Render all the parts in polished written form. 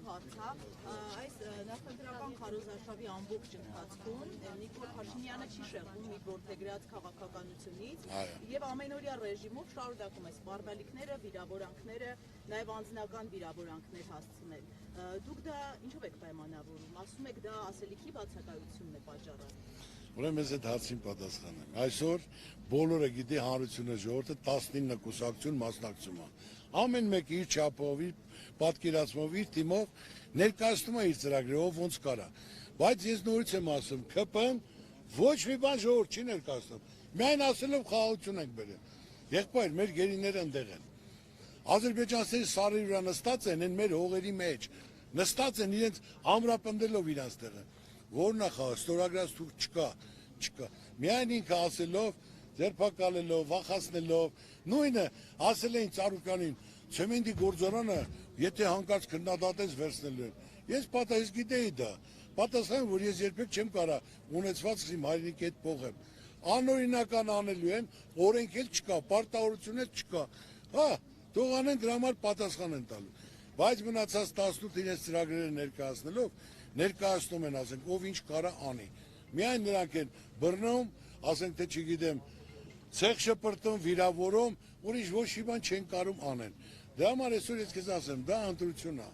հարցա, այս նախընտրական քարոզարշավի ամբողջ ընթացքում Նիկոլ Փաշինյանը չի շեղվում իր որդեգրած քաղաքականությունից եւ ամենօրյա ռեժիմով շարունակում է սպառնալիքները, վիրավորանքները, նաեւ անձնական վիրավորանքներ հասցնել։ Դուք դա ինչով եք պայմանավորում, ասում եք դա ասելիքի բացակայությունն է պատճառը։ Ուրեմն ես այդ հարցին պատասխանեմ։ Այսօր բոլորը գիտի հանրությունը ժողովուրդը 19 կուսակցություն մասնակցում է։ Ամեն մեկը իր չափով, իր պատկերացմով, իր թիմով ներկայացնում է իր ծրագրերով ոնց կարա։ Բայց ես նորից եմ ասում, ԿՊ-ն ոչ մի բան ժողովուրդ չի ներկայացնում։ Միայն ասելով խաղաղություն ենք բերել։ Եղբայր, մեր գերիները ընդեղ են։ Ադրբեջանցիները սարերի վրա նստած են մեր հողերի մեջ, նստած են իրենց ամրապնդելով իրանց տեղը։ Որն է խաղը, ստորագրած թուղթ չկա։ Միայն ինքը ասելով, ձերբակալելով, վախացնելով, նույնը ասել էին Ծառուկյանին, ցեմենտի գործարանը, եթե հանկարծ քննադատես վերցնելու են։ Ես պատահես գիտեի դա, պատասխան, որ ես երբեք չեմ կարա ունեցվածքս իմ հայրենիքի հետ փոխեմ։ Անօրինական անելու են, օրենք էլ չկա, պարտավորություն էլ չկա։ Հա, թող անեն դրա համար պատասխան են տալու։ Բայց մնացած 18 իրենց ծրագրերը ներկայացնելով ներկայացնում են, ասենք, ով ինչ կարա անի։ Միայն նրանք են բռնում, ասենք, թե չգիտեմ, ցեղ շպրտում, վիրավորում, ուրիշ ոչ մի բան չեն կարում անեն։ Դրա համար այսօր ես քեզ ասեմ, դա ընտրություն է։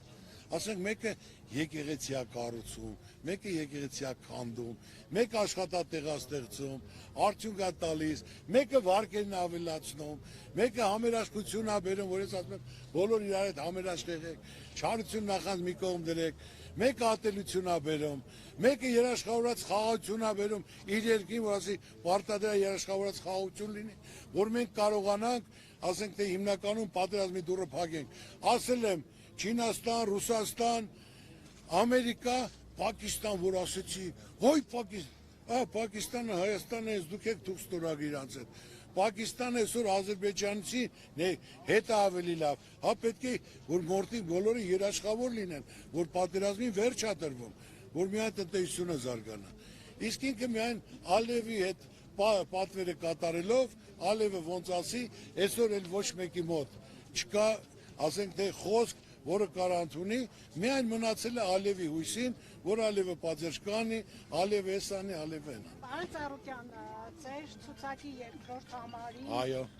Ասենք, մեկը եկեղեցիա կառուցում, մեկը եկեղեցիա քանդում, մեկը աշխատատեղա ստեղծում, արդյունք է տալիս, մեկը վարկերն ավելացնում, մեկը համերաշխություն է բերում, որ ես ասում եմ, բոլոր իրար հետ համերաշխ եղեք, չարություն նախանց մի կողմ դրեք, մեկը ատելություն է բերում, մեկը երաշխավորած խաղաղություն է բերում իր երկրին, որ ասի պարտադիր երաշխավորած խաղաղություն լինի, որ մենք կարողանանք, ասենք, թե հիմնականում պատերազմի դուռը փակենք։ Ասել եմ, Չինաստան, Ռուսաստան, Ամերիկա, Պակիստան, որ ասեցի, հոյ Պակիստանը, Հայաստանը, ես դուք եք թուղթ ստորագրի իրանց հետ։ Պակիստանը այսօր Ադրբեջանցի հետ ավելի լավ, հա պետք է, որ մորտին բոլորը երաշխավոր լինեն, որ պատերազմին վերջ է տրվում, որ միայն տնտեսությունը զարգանա։ Իսկ ինքը միայն Ալիևի հետ պատվերը կատարելով, Ալիևը ոնց ասի, այսօր էլ ոչ մեկի մոտ չկա, ասենք, թե խոսք, որը կարա ընդունի, միայն մնացել է Ալիևի հույսին, որ Ալիևը պատժ կանի, Ալիևը էս անի, Ալիևը են։ Պարոն Ծառուկյան, ձեր ցուցակի երկրորդ համարին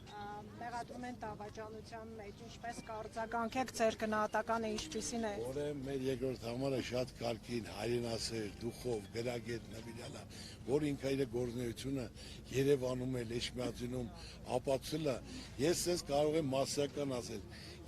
մեղադրում են դավաճանության մեջ, ինչպես կարձագանքեք, ձեր գնահատականը ինչպիսին է։ Ուրեմն մեր երկրորդ համարը շատ կարգին, հայրենասեր, դուխով, գրագետ նվիրյալ է, որ ինքը իր գործունեությունը Երևանում էլ Էջմիածինում ապացուցել է։ Ես ես կարող եմ մասսական ասել,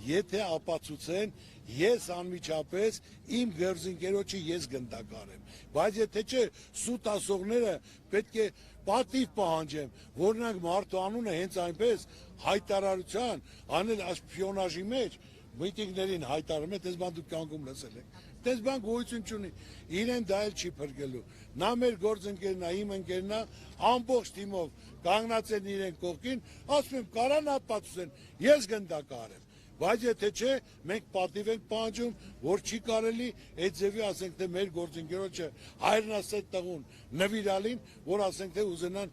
եթե ապացուցեն, ես անմիջապես իմ գործընկերոջը ես գնդակարեմ, բայց եթե չէ, սուտ ասողները պետք է պատիվ պահանջեմ, որ նրանք մարդու անունը հենց այնպես հայտարարության, անել ասպիոնաժի մեջ, միտինգներին հայտարարում են, տես բան դուք կանգում լսել եք, տես բան գոյություն չունի, իրեն դա էլ չի փրկելու, նա մեր գործընկերն է, իմ ընկերն է, ամբողջ թիմով կանգնած են իրեն կողքին, ասում եմ, կարան ապացուցեն, ես գնդակարեմ։ Բայց եթե չէ, մենք պատիվ ենք պահանջում, որ չի կարելի այդ ձևի, ասենք, թե մեր գործընկերոջը հայրենասեր տղուն նվիրալին, որ ասենք, թե ուզենան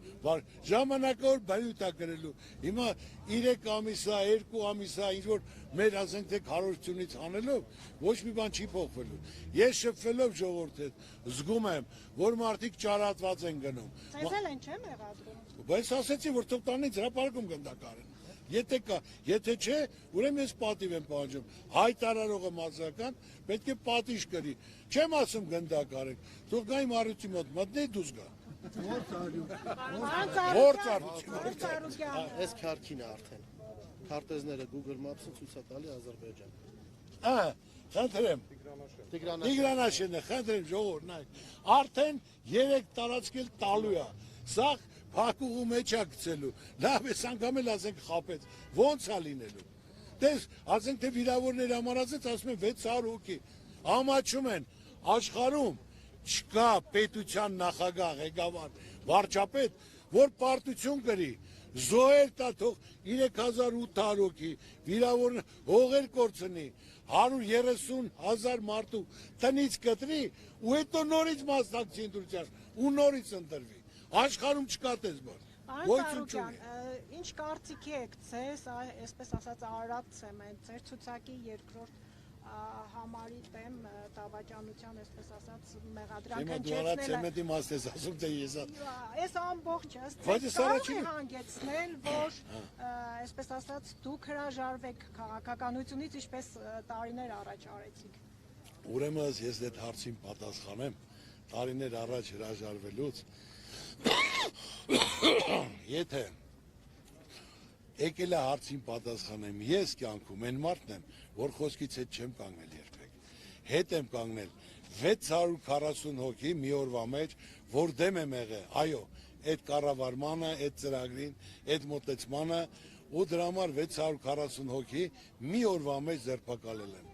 ժամանակավոր բայութ է կրելու։ Հիմա 3 ամիսա, 2 ամիսա, ինչ որ մեր, ասենք, թե քարոզությունից անելով, ոչ մի բան չի փոխվելու։ Ես շփվելով ժողովրդի հետ զգում եմ, որ մարդիկ ճարատված են գնում։ Ձեզ էլ են չէ մեղադրում։ Բայց ասեցի, որ թող տանից հրապարակում գնդակարեն։ Եթե կա, եթե չէ, ուրեմն ես պատիվ եմ պահանջում, հայտարարողը մարզական պետք է պատիժ կրի, չեմ ասում գնդակարեք, թող գա իմ առյուծի մոտ, մտնի դուզ գա։ Որ ծառուկյան։ Այս քարքին է արդեն, քարտեզները Google Maps-ը ցույց է տալի Ադրբեջան։ Խնդրեմ, Տիգրանաշենը, խնդրեմ ժողովուրդ նայեք, արդեն 3 տարածքել տալու է, սա փակուղու մեջ է գցելու, լավ ես անգամ էլ ասենք խապեց, ոնց է լինելու, տես, ասենք թե վիրավորներ համարացեց, ասում են 600 հոգի, ամաչում են, աշխարհում չկա պետության նախագահ, ղեկավար, վարչապետ, որ պարտություն կրի, զոհեր տա թող 3800 հոգի, վիրավորներ, հողեր կորցնի, 130,000 մարդու տնից կտրի, ու հետո նորից մասնակցի ընտրության, ու նորից ընտրվի։ Աշխարհում չկա տես բան։ Պարոն Ծառուկյան, ինչ կարծիքի եք ձեզ, այսպես ասած Արարատ ցեմենտ, ձեր ցուցակի երկրորդ համարի դեմ դավաճանության, այսպես ասած, Հիմա մեղադրանքը դու արա հնչեցնելը։ ցեմենտի մաս ես ասում, թե ես Այս ամբողջը Բայց ես առաջին- հանգեցնել, որ այսպես ասած դուք հրաժարվեք քաղաքականությունից, ինչպես տարիներ առաջ արեցիք։ Ուրեմն ես այդ հարցին պատասխանեմ տարիներ առաջ հրաժարվելուց եթե եկել է հարցին պատասխանեմ ես կյանքում այն մարդն եմ որ խոսքից հետ չեմ կանգնել երբեք հետ եմ կանգնել 640 հոգի մի օրվա մեջ որ դեմ եմ եղել այո այդ կառավարմանը այդ ծրագրին այդ մոտեցմանը ու դրա համար 640 հոգի մի օրվա մեջ ձերբակալել են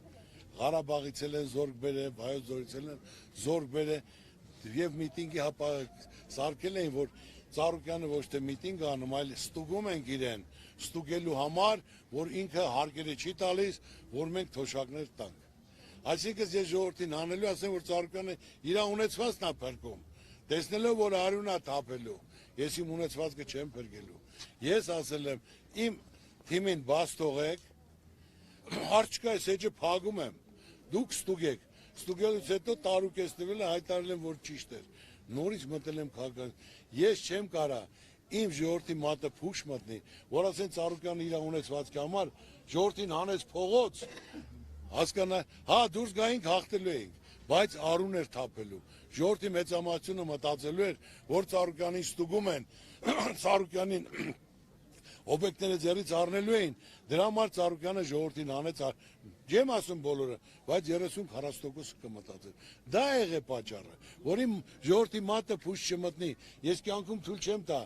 Ղարաբաղից են զորք բերել, Վայոց ձորից են զորք բերել եւ միտինգի սարքել էին, որ Ծառուկյանը ոչ թե միտինգ անում, այլ ստուգում ենք իրեն, ստուգելու համար, որ ինքը հարկերը չի տալիս, որ մենք թոշակներ տանք։ Այսինքն ես ժողովրդին հանելու ասեմ, որ Ծառուկյանը իր ունեցվածքն է փրկում, տեսնելով, որ արյունն է թափելու, ես իմ ունեցվածքը չեմ փրկելու։ Ես ասել եմ, իմ թիմին բաց թողեք, Արջկա այս էջը փագում եմ, դուք ստուգեք, ստուգելուց հետո տարուկես տվել է հայտարել եմ, որ ճիշտ էր, նորից մտել եմ քաղաքական, ես չեմ կարա իմ ժողովրդի մատը փուշ մտնի, որ ասեն Ծառուկյանը իր ունեցվածքի համար ժողովրդին հանեց փողոց, հասկանա, հա դուրս գայինք հաղթելու էինք, բայց արուն էր թափելու, ժողովրդի մեծամասնությունը մտածելու էր, որ Ծառուկյանին ստուգում են, Ծառուկյանին օբյեկտները ձեռից առնելու էին, դրա համար Ծառուկյանը ժողովրդին հանեց, չեմ ասում բոլորը, բայց 30-40% կմտածեն։ Դա եղե պատճառը, որ իմ ժողովրդի մատը փուշ չմտնի, ես կյանքում թույլ չեմ տա,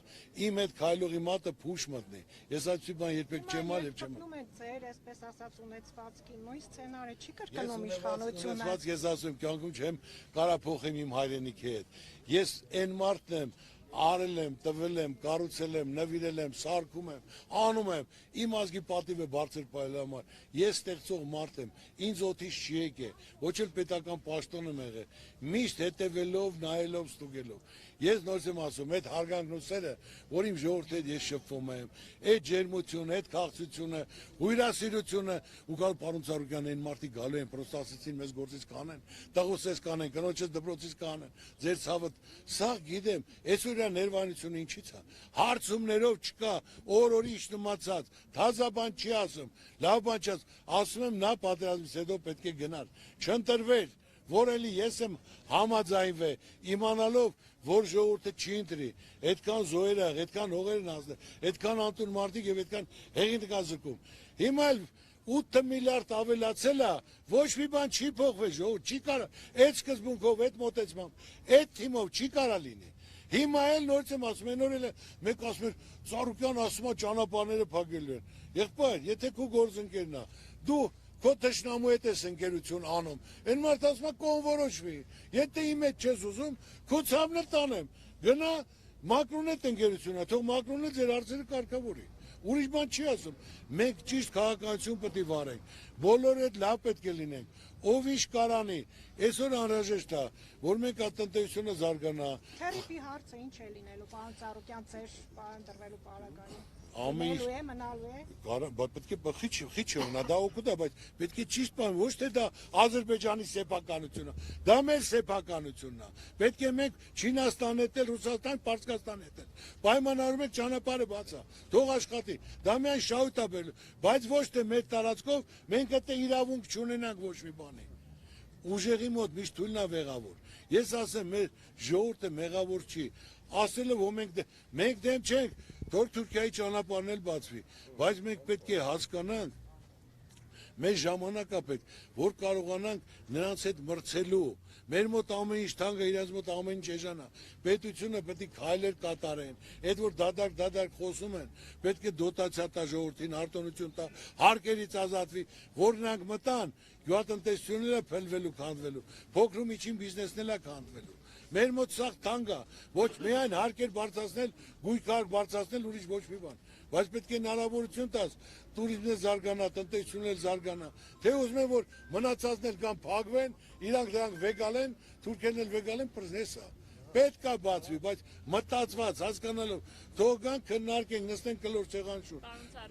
իմ այդ քայլողի մատը փուշ մտնի։ Ես այդպիսի բան երբեք չեմ ալ եւ չեմ։ Մտնում են ձեր, այսպես ասած, ունեցվածքի նույն սցենարը չի կրկնում իշխանությունը։ Ես ասում կյանքում չեմ կարա փոխեմ իմ հայրենիքի հետ։ Ես այն մարդն եմ արել եմ, տվել եմ, կառուցել եմ, նվիրել եմ, սարքում եմ, անում եմ, իմ ազգի պատիվը բարձր պահելու համար, ես ստեղծող մարդ եմ, ինձ օդից չի եկել, ոչ էլ պետական պաշտոն եմ եղել, միշտ հետևելով, նայելով, ստուգելով։ Ես նորից եմ ասում, այդ հարգանքն ու սերը, որ իմ ժողովրդի հետ ես շփվում եմ, այդ ջերմությունը, այդ քաղցությունը, հյուրասիրությունը, ու գալ պարոն Ծառուկյան այն մարդիկ գալու են, պրոստը ասեցին մեզ գործից կանեն, տղոսես կանեն, կնոջս դպրոցից կանեն, ձեր ցավը, սա գիտեմ, այսօր ներվանությունը ինչից է, հարցումներով չկա, օր-օրի իշտմացած, թազա բան չի ասում, լավ բան չի ասում եմ նա պատերազմից հետո պետք է գնար, չընտրվեր, որ էլի ես եմ համաձայնվել, իմանալով, որ ժողովուրդը չի ընտրի, այդքան զոհեր աղ, այդքան հողեր են ազդել, այդքան անտուն մարդիկ եւ այդքան հեղինք ազգում, հիմա 8 միլիարդ ավելացել է, ոչ մի բան չի փոխվել, ժողովուրդ չի կարա, այդ սկզբունքով, այդ մոտեցմամբ, այդ թիմով չի կարա լինի Հիմա էլ նորից եմ ասում, այն օր էլ մեկ ասում էր Ծառուկյան ասում է ճանապարհները փակելու են։ Եղբայր, եթե քո գործընկերն է, դու քո թշնամու հետ ես ընկերություն անում, այն մարդը ասում է կոնվորոշվի։ Եթե իմ հետ չես ուզում, քո ցավն էլ տանեմ։ Գնա Մակրոնի հետ ընկերություն է, թող Մակրոնը ձեր հարցերը կարգավորի։ Ուրիշ բան չի ասում։ Մենք ճիշտ քաղաքականություն պետք է վարենք։ Բոլորը հետ լավ պետք է լինենք։ Ով ինչ կարանի, այսօր անհրաժեշտ է, որ մենք տնտեսությունը զարգանա։ Թերիփի հարցը ինչ է լինելու, պարոն Ծառուկյան, ձեր ընտրվելու պարագայում։ Ամեն մնալու է։ Պետք է խիչ ունենա, դա օգուտ է, բայց պետք է ճիշտ բան, ոչ թե դա Ադրբեջանի սեփականությունն է, դա մեր սեփականությունն է։ Պետք է մենք Չինաստան հետ, Ռուսաստան, Պարսկաստան հետ պայմանավորում ենք ճանապարհը բաց է, թող աշխատի։ Դա միայն շահույթ է բերելու, բայց ոչ թե մեր տարածքով մենք այդտեղ իրավունք չունենանք ոչ մի բանի։ Ուժեղի մոտ միշտ թույլն է վեղավոր։ Ես ասեմ, մեր ժողովուրդը մեղավոր չի։ Ասելով, որ մենք դեմ չենք, թող Թուրքիայի ճանապարհն էլ բացվի, բայց մենք պետք է հասկանանք, մեր ժամանակա պետք, որ կարողանանք նրանց հետ մրցելու, մեր մոտ ամեն ինչ թանկ է, իրենց մոտ ամեն ինչ էժան է, պետությունը պետք է քայլեր կատարեն, այդ որ դադար խոսում են, պետք է դոտացիա տա ժողովրդին, արտոնություն տա, հարկերից ազատվի, որ նրանք մտան, գյուղատնտեսությունն է փլվելու, քանդվելու, փոքր ու միջին բիզնեսն է քանդվելու։ Մեր մոտ սա թանկ է, ոչ միայն հարկեր բարձրացնել, գույք բարձրացնել, ուրիշ ոչ մի բան, բայց պետք է հնարավորություն տաս, տուրիզմն զարգանա, տնտեսությունն էլ զարգանա, թե ուզում են, որ մնացածն էլ կան փակվեն, իրանք դրանք վեգալեն, թուրքերն էլ վեգալեն, պրզնեսա, պետք է բացվի, բայց մտածված, հասկանալով, թող գան քննարկենք, նստենք կլոր սեղան շուրջ,